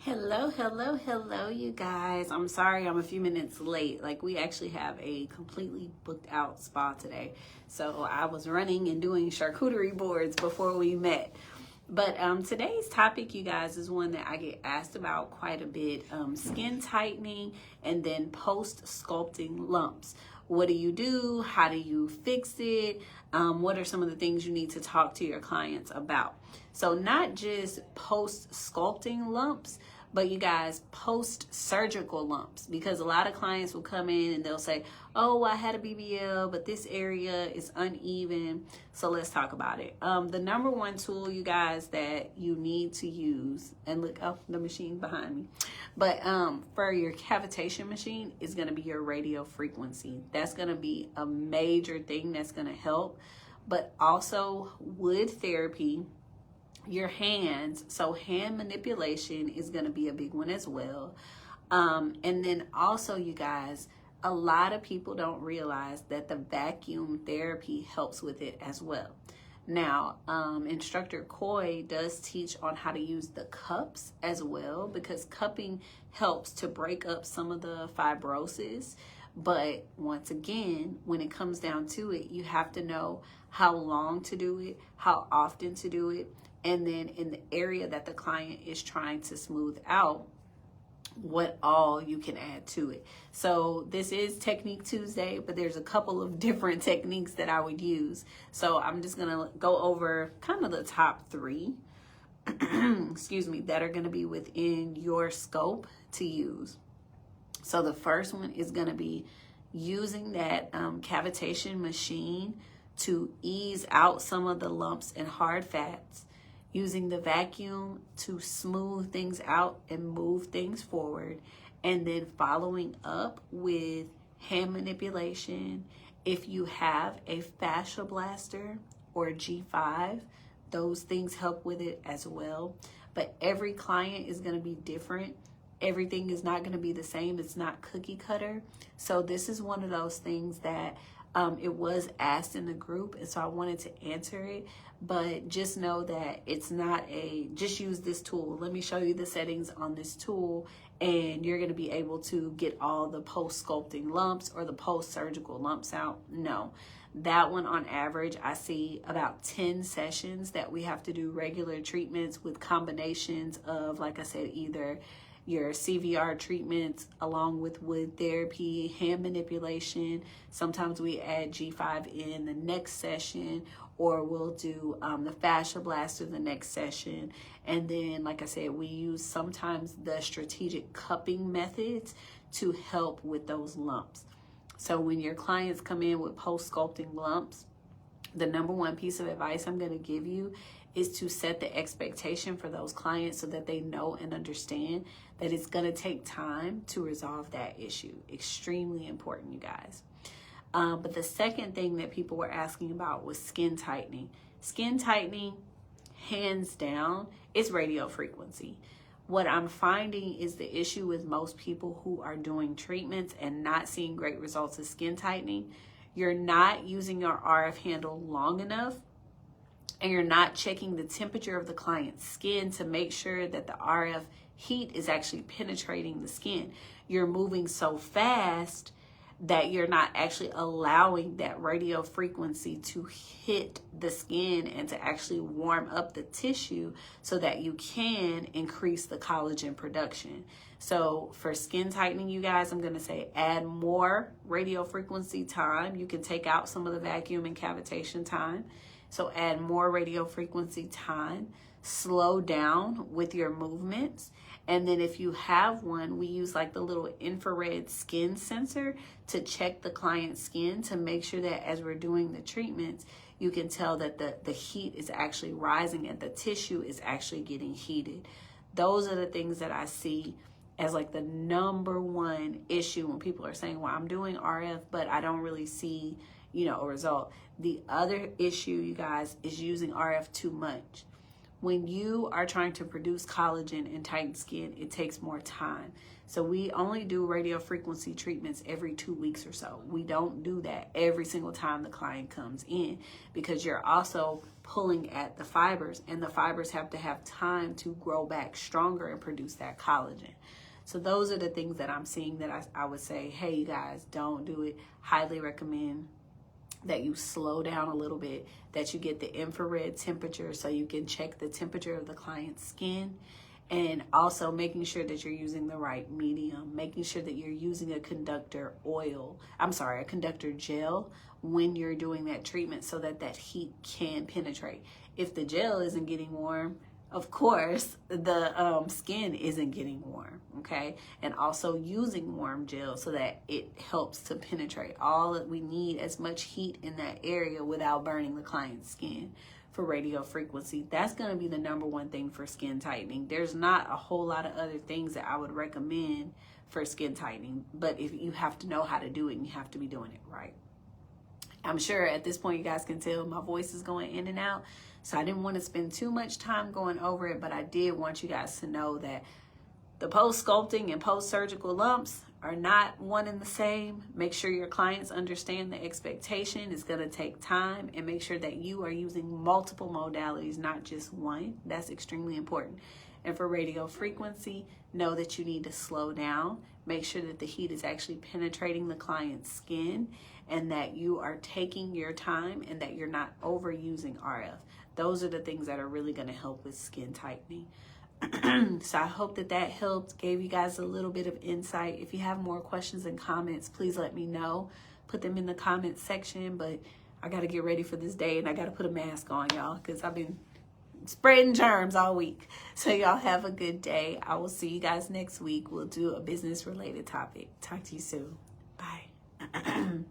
Hello, you guys. I'm sorry I'm a few minutes late. Like, we actually have a completely booked out spa today. So I was running and doing charcuterie boards before we met. But today's topic, you guys, is one that I get asked about quite a bit. Skin tightening and then post-sculpting lumps. What do you do? How do you fix it? What are some of the things you need to talk to your clients about? So not just post-sculpting lumps, but you guys, post-surgical lumps, because a lot of clients will come in and they'll say, oh, I had a BBL, but this area is uneven. So let's talk about it. The number one tool, you guys, that you need to use, and look up the machine behind me, but for your cavitation machine is going to be your radio frequency. That's going to be a major thing that's going to help, but also wood therapy. Your hands, so hand manipulation is going to be a big one as well. And then also, you guys, a lot of people don't realize that the vacuum therapy helps with it as well. Now, instructor Coy does teach on how to use the cups as well, because cupping helps to break up some of the fibrosis. But once again, when it comes down to it, you have to know how long to do it, how often to do it, and then in the area that the client is trying to smooth out, what all you can add to it. So this is Technique Tuesday, but there's a couple of different techniques that I would use. So I'm just gonna go over kind of the top three, excuse me, that are gonna be within your scope to use. So the first one is gonna be using that cavitation machine to ease out some of the lumps and hard fats, using the vacuum to smooth things out and move things forward, and then following up with hand manipulation. If you have a fascia blaster or G5, those things help with it as well. But every client is going to be different. Everything is not going to be the same. It's not cookie cutter. So this is one of those things that it was asked in the group, and so I wanted to answer it. But just know that it's not just use this tool. Let me show you the settings on this tool, and you're going to be able to get all the post-sculpting lumps or the post-surgical lumps out. No, that one on average, I see about 10 sessions that we have to do regular treatments with combinations of, like I said, either your CVR treatments along with wood therapy, hand manipulation. Sometimes we add G5 in the next session, or we'll do the fascia blaster the next session. And then, like I said, we use sometimes the strategic cupping methods to help with those lumps. So when your clients come in with post-sculpting lumps, the number one piece of advice I'm going to give you is to set the expectation for those clients so that they know and understand that it's going to take time to resolve that issue. Extremely important, you guys. But the second thing that people were asking about was skin tightening. Skin tightening, hands down, is radio frequency. What I'm finding is the issue with most people who are doing treatments and not seeing great results of skin tightening. You're not using your RF handle long enough, and you're not checking the temperature of the client's skin to make sure that the RF heat is actually penetrating the skin. You're moving so fast that you're not actually allowing that radio frequency to hit the skin and to actually warm up the tissue so that you can increase the collagen production. So for skin tightening, you guys, I'm going to say add more radio frequency time. You can take out some of the vacuum and cavitation time. So add more radio frequency time, slow down with your movements. And then if you have one, we use like the little infrared skin sensor to check the client's skin to make sure that as we're doing the treatments, you can tell that the heat is actually rising and the tissue is actually getting heated. Those are the things that I see as like the number one issue when people are saying, well, I'm doing RF, but I don't really see, a result. The other issue, you guys, is using RF too much. When you are trying to produce collagen and tighten skin, it takes more time. So we only do radio frequency treatments every 2 weeks or so. We don't do that every single time the client comes in, because you're also pulling at the fibers, and the fibers have to have time to grow back stronger and produce that collagen. So those are the things that I'm seeing that I would say, hey, you guys, don't do it. Highly recommend that you slow down a little bit, that you get the infrared temperature so you can check the temperature of the client's skin, and also making sure that you're using the right medium, making sure that you're using a conductor gel when you're doing that treatment so that that heat can penetrate. If the gel isn't getting warm, of course, the skin isn't getting warm, okay? And also using warm gel so that it helps to penetrate. All that we need as much heat in that area without burning the client's skin for radio frequency. That's gonna be the number one thing for skin tightening. There's not a whole lot of other things that I would recommend for skin tightening, but if you have to know how to do it, and you have to be doing it right. I'm sure at this point you guys can tell my voice is going in and out. So I didn't want to spend too much time going over it, but I did want you guys to know that the post-sculpting and post-surgical lumps are not one and the same. Make sure your clients understand the expectation. It's going to take time, and make sure that you are using multiple modalities, not just one. That's extremely important. And for radio frequency, know that you need to slow down. Make sure that the heat is actually penetrating the client's skin, and that you are taking your time, and that you're not overusing RF. Those are the things that are really going to help with skin tightening. So I hope that that helped, gave you guys a little bit of insight. If you have more questions and comments, please let me know. Put them in the comments section. But I got to get ready for this day, and I got to put a mask on, y'all, because I've been spreading germs all week. So y'all have a good day. I will see you guys next week. We'll do a business-related topic. Talk to you soon. Bye.